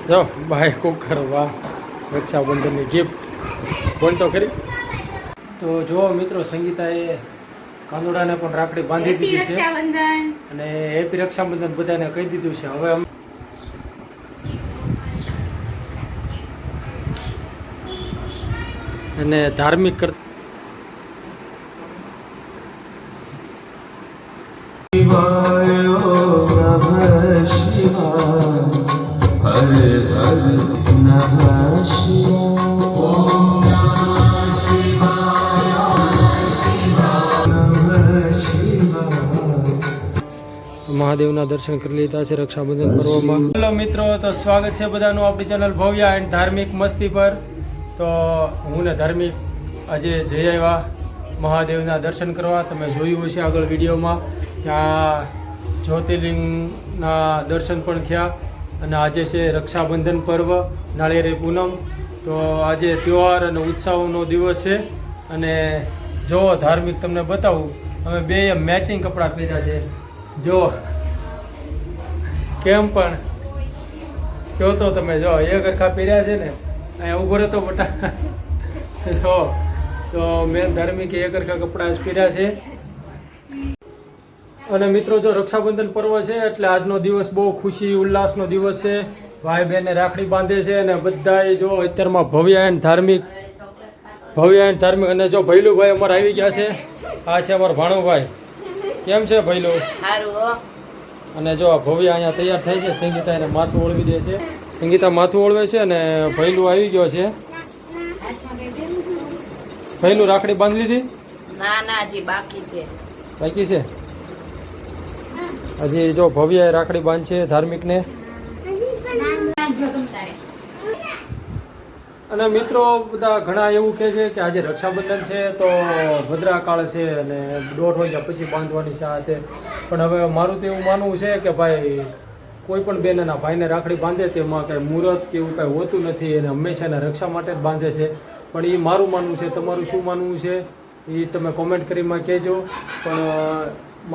જો ભાઈ કુકર વાહ રક્ષાબંધનની ગિફ્ટ બોલ તો ખરી. તો જો મિત્રો સંગીતાએ કાનુડાને પણ રાખડી બાંધી દીધી છે અને હેપી રક્ષાબંધન બધાને કહી દીધું છે. હવે અમે અને ધાર્મિક મહાદેવના દર્શન કરી લીધા છે રક્ષાબંધન પર્વમાં. હેલો મિત્રો, તો સ્વાગત છે બધાનું આપણી ચેનલ ભવ્ય એન્ડ ધાર્મિક મસ્તી પર. તો હું ને ધાર્મિક આજે જઈ આવ્યા મહાદેવના દર્શન કરવા. તમે જોયું હશે આગળ વિડીયોમાં કે આ જ્યોતિર્લિંગના દર્શન પણ થયા અને આજે છે રક્ષાબંધન પર્વ, નાળિયેરી પૂનમ. તો આજે તહેવાર અને ઉત્સવનો દિવસ છે અને જો ધાર્મિક તમને બતાવું, અમે બે મેચિંગ કપડાં પહેર્યા છે. જો કેમ પણ કહો તો તમે જો એ ગરખા પહેર્યા છે ને, અહીંયા ઉભો રહેતો બટા જો તો મેં ધાર્મિકે એ ગરખા કપડાં પહેર્યા છે. અને મિત્રો જો રક્ષાબંધન પર્વ છે એટલે આજનો દિવસ બહુ ખુશી ઉલ્લાસનો દિવસ છે. ભાઈ બહેનને રાખડી બાંધે છે અને બધાએ જો અત્યારમાં ભવ્ય એન્ડ ધાર્મિક અને જો ભૈલુભાઈ અમારે આવી ગયા છે. આ છે અમારા ભાણુભાઈ. કેમ છે ભૈલું? અને જો ભવ્ય અહીંયા તૈયાર થાય છે. સંગીતા એને માથું ઓળવી દે છે. સંગીતા માથું ઓળવે છે અને ભૈલું આવી ગયો છે. ભૈલું રાખડી બાંધી લીધી? ના હજી બાકી છે. બાકી છે હજી. જો ભવ્ય રાખડી બાંધશે ધાર્મિકને. અને મિત્રો બધા ઘણા એવું કહે છે કે આજે રક્ષાબંધન છે તો ભદ્રાકાળ છે અને 1:30 વાગ્યા પછી બાંધવાની છે આ તે. પણ હવે મારું તો એવું માનવું છે કે ભાઈ કોઈ પણ બેન એના ભાઈને રાખડી બાંધે તેમાં કંઈ મુહૂર્ત કે એવું કાંઈ હોતું નથી. એને હંમેશા એના રક્ષા માટે જ બાંધે છે. પણ એ મારું માનવું છે. તમારું શું માનવું છે એ તમે કોમેન્ટ કરીમાં કહેજો. પણ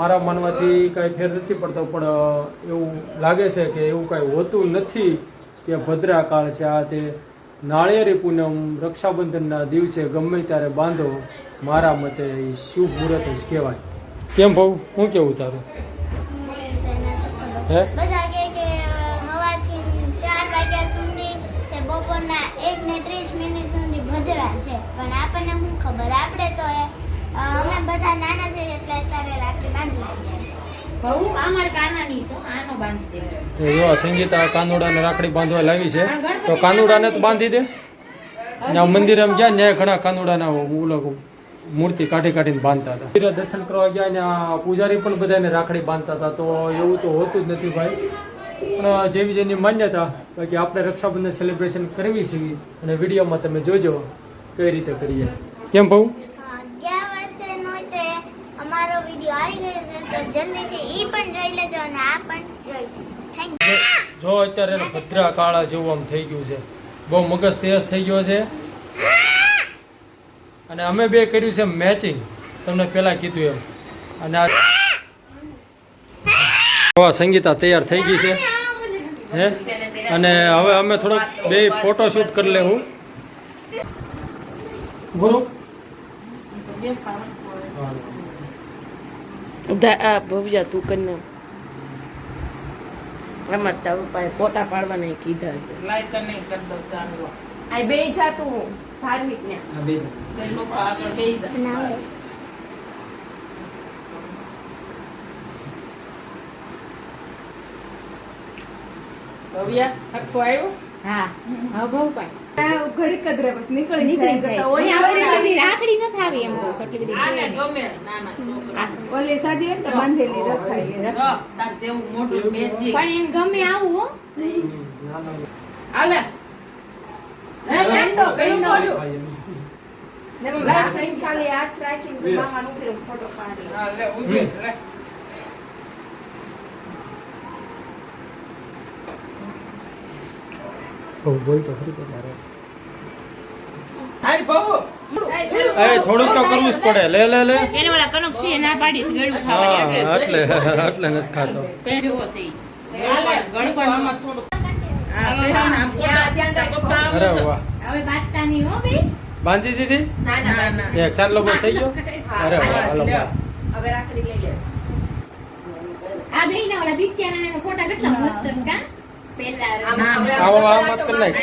મારા માનવાથી કાંઈ ફેર નથી પડતો, પણ એવું લાગે છે કે એવું કાંઈ હોતું નથી કે ભદ્રાકાળ છે આ તે. નાળિયેરી પૂનમ રક્ષાબંધનના દિવસે ગમે ત્યારે બાંધો, મારા મતે એ શુભ મુહૂર્ત જ કહેવાય. કેમ ભાવ શું કેવું તારું? હે બધા કે હવાથી 4 વાગ્યા સુધી તે બપોરના 1:30 સુધી ભદ્રા છે. પણ આપણને શું ખબર, આપણે તો અમે બધા નાના છે એટલે અત્યારે રાખડી બાંધવી છે. બહુ અમાર કાનાની છે, આનો બાંધી દે. જો સંગીતા કાનુડાને રાખડી બાંધવા લાવી છે તો કાનુડાને તો બાંધી દે. ત્યાં મંદિરે ગયા ને ઘણા કાનુડાના મૂર્તિ કાઢીને બાંધતા હતા. મંદિરે દર્શન કરવા ગયા ને પૂજારી પણ બધાને રાખડી બાંધતા હતા. તો એવું તો હોતું જ નથી ભાઈ. પણ જેવી જેની માન્યતા બાકી આપણે રક્ષાબંધન સેલિબ્રેશન કરવી છે અને વિડીયોમાં તમે જોજો કઈ રીતે કરીએ. કેમ ભાવ? ગયા વર્ષે નહોતે અમારો વિડીયો આવી ગયો છે તો જલ્દીથી ઈ પણ જોઈ લેજો અને આ પણ જોઈ. Thank you. જો અત્યારે ભદ્રા કાળા જેવું આમ થઈ ગયું છે, બહુ મગજ તેજ થઈ ગયો છે. અને અમે બે કર્યું છે મેચિંગ, તમને પહેલા કીધું એમ. અને આ સંગીતા તૈયાર થઈ ગઈ છે હે. અને હવે અમે થોડોક બે ફોટોશૂટ કરી લેવું. ગુરુ ભવ્યા તું કરીને એમાં તારું પાસે ફોટા પાડવાના કીધા છે. લાઈક કરી કરી દો ચાલો. આ બે જાતું ધાર્મિક ને આ બે આગળ બે ભવ્યા હક્કો આવ્યો. હા હા બહુ પાય ઘડી કદરે બસ નીકળી જાય. રાખડી ન થાવી એમ બસ એટલી બધી છે. ગમે નાના ઓલે સાદી હોય તો બાંધેલી રખાય. તાર જેવું મોટું મેજિક પણ એને ગમે આવું હો. આલે એ બેંડો ને મારા સૈન ખાલી હાથ રાખીને મામા નું ફોટો પાડી. હા લે ઉભી લે. બોલ તો ખરી તારે. હાલ બાબુ થોડુંક તો કરવું જ પડે. લે લે લે એને વાળા કનક છે ના પાડીશ ગળું ખાવા એટલે નથી ખાતો. પેજો છે ગળું આમાં થોડું અરે વાહ, હવે બાંધતા નહીં હો બે. બાંધી દીધી ના ના એક ચાર લોકો થઈ ગયો. અરે વાહ, હાલો વાહ. હવે રાખડી લઈ લે. આ બેયના ઓલા દિત્યાના એના ફોટા કેટલા મસ્ત છે કા? પેલા આવો આ મત કર નાખ.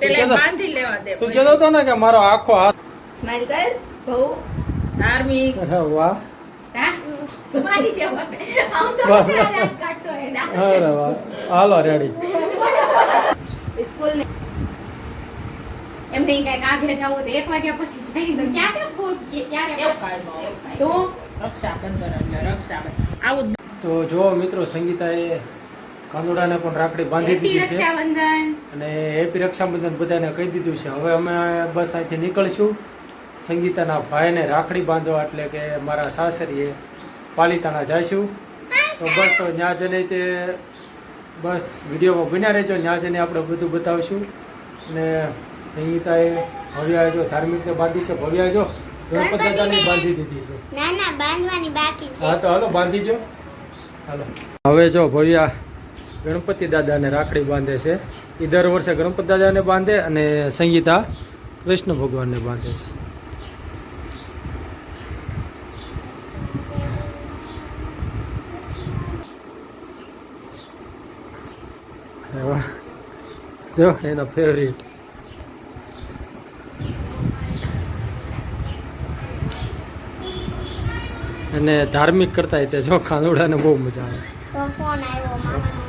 પેલા બાંધી લેવા દે. તું કહેતો હતો ને કે મારો આખો હાથ. સ્માઈલ કર બહુ ધાર્મિક અરે વાહ, હા મારી જેવો છે. આમ તો વાહ. બધા રાત કાઢતો હે ના. અરે વાહ, હાલો રેડી. સ્કૂલ ને એમને કઈક આગળ જાવ તો 1 વાગ્યા પછી જઈ તો ક્યારે પહોંચીએ ક્યારે તો રક્ષાબંધન એટલે રક્ષાબંધન આવું જ. તો જો મિત્રો, સંગીતાએ કાનુડાને પણ રાખડી બાંધી હેપી દીધી છે રક્ષાબંધન. અને હેપી રક્ષાબંધન બધાને કહી દીધું છે. હવે અમે બસ અહીંથી નીકળશું સંગીતાના ભાઈને રાખડી બાંધવા, એટલે કે મારા સાસરીએ પાલિતાણા જઈશું. તો બસ ત્યાં જઈને તે બસ વિડીયોમાં બન્યા રહેજો, ત્યાં જઈને આપણે બધું બતાવીશું. અને સંગીતાએ ભવ્યા જો ધાર્મિકને બાંધી છે, ભવ્યા જો ગણપત દાદાની બાંધી દીધી છે. ના ના બાંધવાની બાકી છે. હા તો હાલો બાંધી દો. હાલો હવે જો ભવ્યા ગણપતિ દાદાને રાખડી બાંધે છે. એ દર વર્ષે ગણપતિ દાદાને બાંધે અને સંગીતા કૃષ્ણ ભગવાનને બાંધે છે. વાહ. જો એનો ફેવરિટ. અને ધાર્મિક કરતા તે જો કાનુડાને બહુ મજા આવે. તો ફોન આવ્યો મામાનો.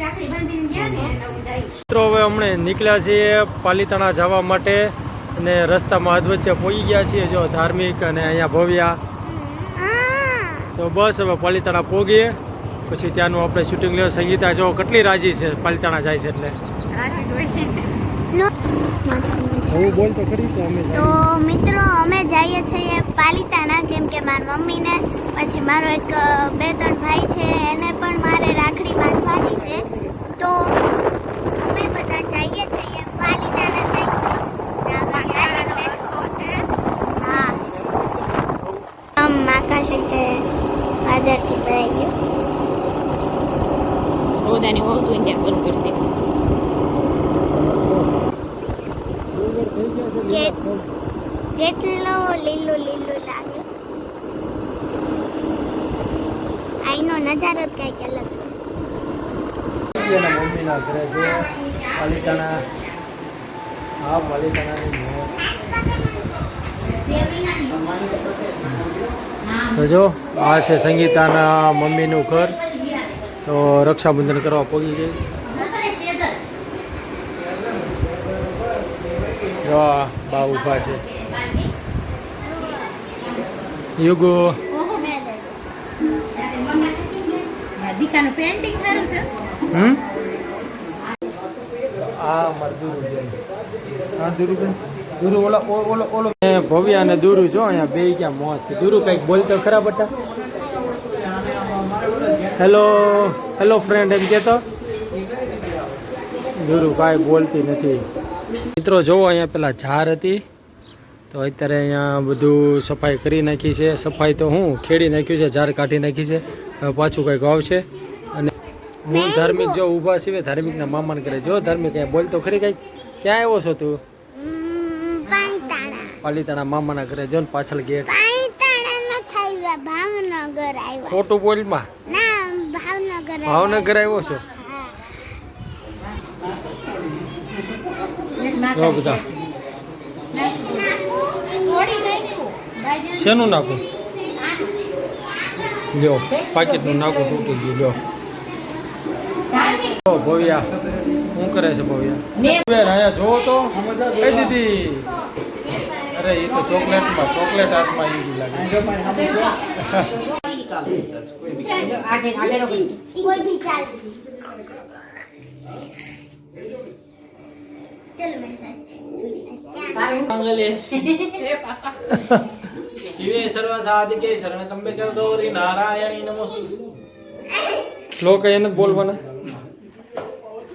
રાખડી બાંધીને ગયા ને એટલે હું જઈશ. મિત્રો હવે અમને નીકળ્યા છીએ પાલિતાણા જવા માટે અને રસ્તામાં અધવચ્ચે પહોંચી ગયા છીએ. જો ધાર્મિક અને અહીંયા ભવ્યા. તો બસ હવે પાલિતાણા પહોંચીએ પછી ત્યાંનું આપણે શૂટિંગ લેવા. સંગીતા જો કેટલી રાજી છે પાલિતાણા જાય છે એટલે. રાજી જોઈ છે. હું બોલ તો ખરી તો અમે તો મિત્રો અમે જઈએ છીએ પાલિતાણા, કેમ કે મારી મમ્મીને પછી મારો એક 2-3 ભાઈ છે એને પણ મારે રાખડી બાંધવાની છે. તો અમે બધા જઈએ છીએ પાલિતાણા સાઈડ. હા આકાશ રીતે વાદળથી ભરાઈ ગયું. રોદાની હોતું ત્યાં બંધ કરી દે. કેટલો લીલું લીલું લાગે. અહીંનો નજારો જ કંઈક અલગ છે. એના મમ્મીના ઘરે જો પાલિતાણા. હા પાલિતાણાની તો જો આ છે સંગીતાના મમ્મીનું ઘર. તો રક્ષાબંધન કરવા પહોંચી જઈશ. જો આ બા ઊભા છે. યુગો દીકાનું પેન્ટિંગ સારું છે. આ મરદુરુબેન. હા દુરુબેન. દુરુ ઓલો ઓલો ઓલો ભવ્યા અને દુરુ જો અહીંયા બે ક્યાં મસ્ત. દુરુ કંઈક બોલતો ખરા બટા. હેલો હેલો ફ્રેન્ડ એમ કહેતો. દુરુ કાંઈ બોલતી નથી. મિત્રો જોવો અહીંયા પેલા ઝાર હતી તો અત્યારે અહીંયા બધું સફાઈ કરી નાખી છે. સફાઈ તો હું ખેડી નાખ્યું છે, ઝાર કાઢી નાખી છે. હવે પાછું કંઈક આવશે. અને હું ધાર્મિક જો ઊભા છીએ ધાર્મિકના મામાને કરે. જો ધાર્મિક અહીંયા બોલતો ખરી કંઈક. ક્યાં આવ્યો છો તું? પાલિતાણા. પાલિતાણા મામાના ઘરે જો ને પાછળ ગેટ. પાલિતાણા નથી આવ્યા, ભાવનગર આવ્યા. ખોટું બોલમાં. ના ભાવનગર ભાવનગર આવ્યો છો. જો બધા શેનું નાખું? જો પાકીટનું નાખું તૂટી ગયું. જો ભવ્યા શું કરે છે ભવ્યા? બેન અહીંયા જોવો તો કઈ દીધી. અરે એ તો ચોકલેટમાં ચોકલેટ હાથમાં એ લાગે. કોઈ ભી ચાલ. चलो मेरे साथ. शिवे सर्वसाधिके शरणकंबे गौरी नारायणी नमोस्तुते. શ્લોક એને જ બોલવાના.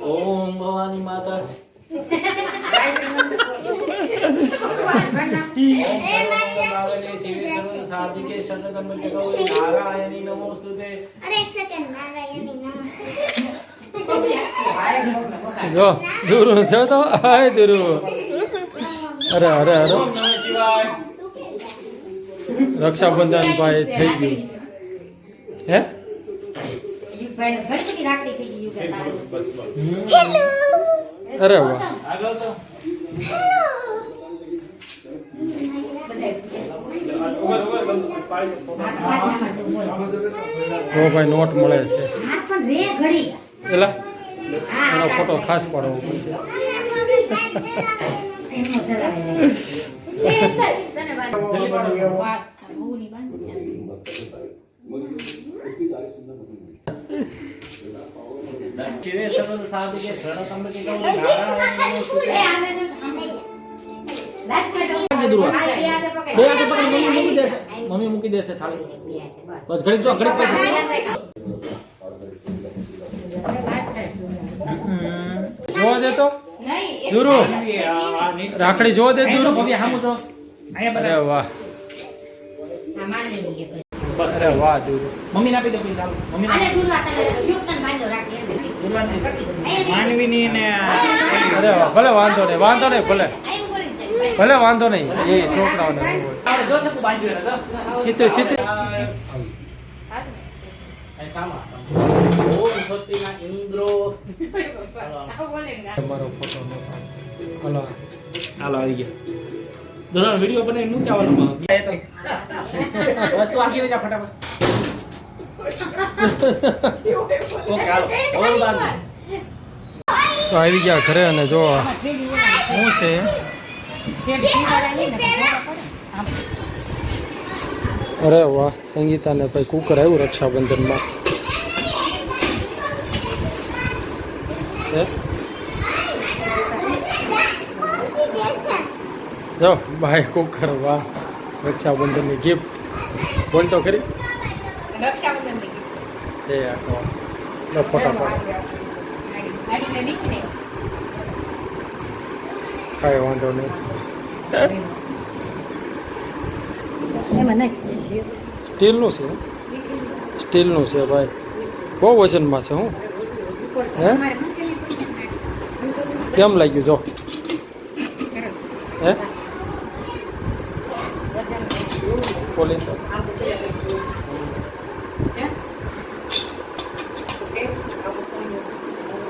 ઓમ ભવાની માતા. शिवे सर्वसाधिके शरणकंबे गौरी नारायणी नमोस्तुते. अरे एक सेकंड नारायणी नमस्ते. જો દુરુ છે તો હાય દુરુ અરે અરે અરે રક્ષાબંધન ભાઈ થઈ ગયું હે અરે વાહ તો ભાઈ નોટ મળે છે એલા એનો ફોટો ખાસ પાડવો પડશે મમ્મી મૂકી દેશે થાળી બસ ઘડીક જો ઘડીક પછી જોવા દે તો દુરુ રાખડી જોવા દે દુરુ અરે વાહ બસ અરે વાહ દુરુ મમ્મી આપી દો પૈસા મમ્મી માનવીની ને અરે વાહ ભલે વાંધો નહીં ભલે ભલે વાંધો નહીં એ છોકરાઓને આપણે જો શકું બાંધ્યું ને સીતે સીતે સામા ઓમ સ્વસ્તિના ઇન્દ્રો મારો ફોટો નો થાય હલો હાલો આવી ગયા દોનો વિડિયો બનાવી મૂક આવવાનું વસ્તુ આખી વજા ફટાફટ ઓકે હાલો ઓલ બાદ તો આવી ગયા ઘરે અને જો શું છે અરે વાહ સંગીતાને ભાઈ કુકર આવ્યું રક્ષાબંધનમાં જો ભાઈ કુકર વાહ રક્ષાબંધનની ગિફ્ટ બોલ તો ખરી એ આખો ફટાફટ કાંઈ વાંધો નહીં સ્ટીલનું છે સ્ટીલનું છે ભાઈ બહુ વજનમાં છે હું હે કેમ લાગ્યું જો હે પોલીસ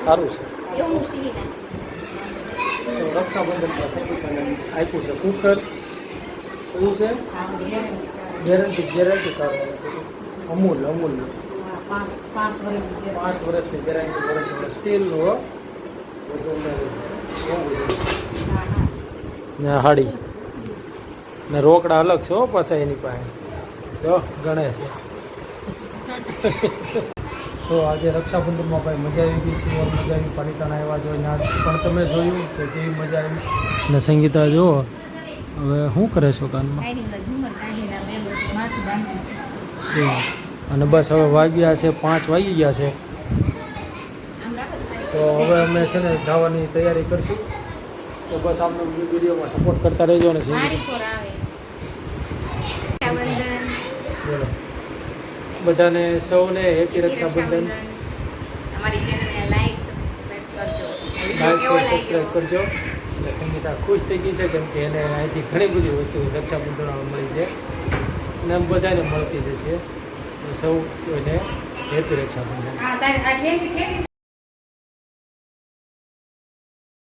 સારું છે રક્ષાબંધન આપ્યું છે કુકર એવું છે ગેરંટી કાઢવાની છે અમૂલ 5 વર્ષની ગેરંટી સ્ટીલનું ને હાડી ને રોકડા અલગ છે હો પાછા એની પાસે જો ગણે છે તો આજે રક્ષાબંધનમાં ભાઈ મજા આવી ગઈ સિવર મજા આવી પાલિતાણા આવ્યા જોઈને આજ પણ તમે જોયું કે કેવી મજા આવી ને સંગીતા જુઓ હવે શું કરે છો કાનમાં અને બસ હવે વાગ્યા છે 5 વાગી ગયા છે તો હવે અમે છે ને જવાની તૈયારી કરીશું તો બસ આમને વિડીયોમાં સપોર્ટ કરતા રહેજો ને બોલો બધાને સૌને હેપી રક્ષાબંધન અમારી ચેનલને લાઈક સબસ્ક્રાઈબ કરજો એટલે સંગીતા ખુશ થઈ ગઈ છે કેમ કે એને અહીંથી ઘણી બધી વસ્તુ રક્ષાબંધનમાં મળી છે અને એમ બધાને મળતી જ છે તો સૌ કોઈને હેપી રક્ષાબંધન